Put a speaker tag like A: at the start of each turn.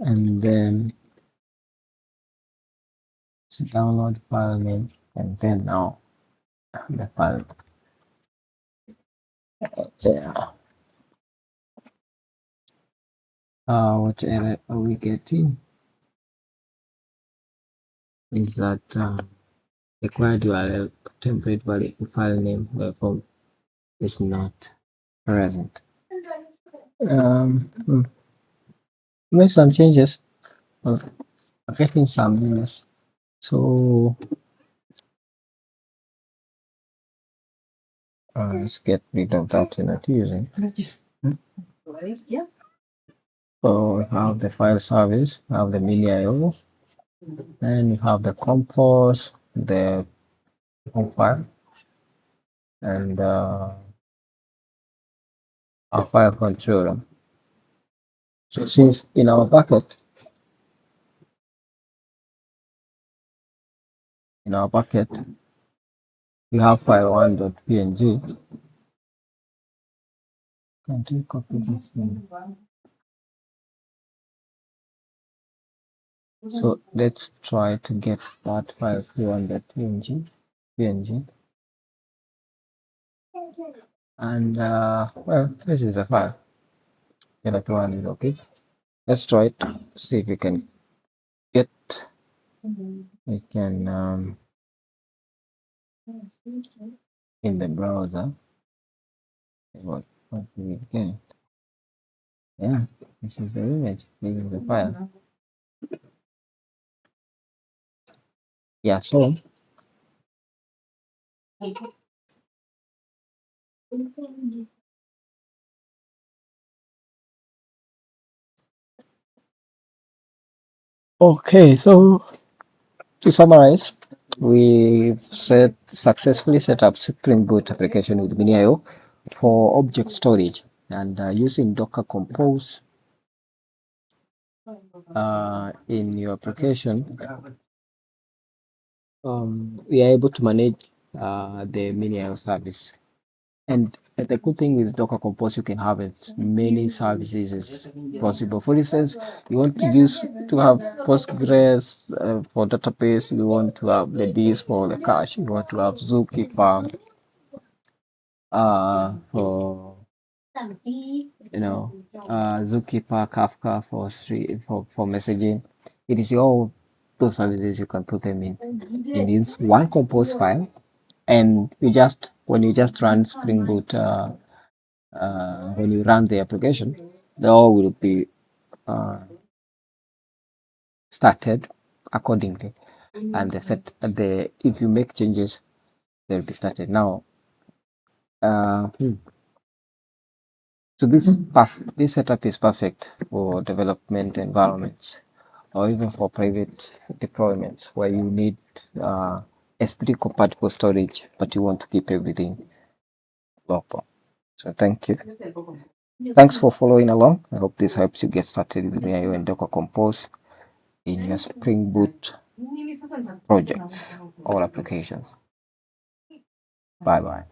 A: and then download file name, and then now the file. Yeah. What error are we getting? Is that required URL template value file name form is not present. Make some changes. I'm getting some minutes. So let's get rid of that you're not using. So we have the file service, we have the MinIO, and we have the compose, the file, and our file controller. So since in our bucket, we have file 1.png. Can you copy this thing? So let's try to get that file 1.png. And well, this is a file. Yeah, that one is okay. Let's try it. See if we can get. We can in the browser. What we get? Yeah, this is the image. This is the file. Yeah. So okay. So to summarize, we've successfully set up Spring Boot application with MinIO for object storage and using Docker Compose in your application. We are able to manage the MinIO service. And the good thing with Docker Compose, you can have as many services as possible. For instance, you want to have Postgres for database, you want to have the Redis for the cache, you want to have Zookeeper for Zookeeper, Kafka for messaging. It is all those services you can put them in this one compose file, and when you just run Spring Boot, when you run the application, they all will be started accordingly, and if you make changes, they'll be started now. So this setup is perfect for development environments or even for private deployments where you need S3 compatible storage, but you want to keep everything local. So thank you. Thanks for following along. I hope this helps you get started with MinIO and Docker Compose in your Spring Boot projects or applications. Bye bye.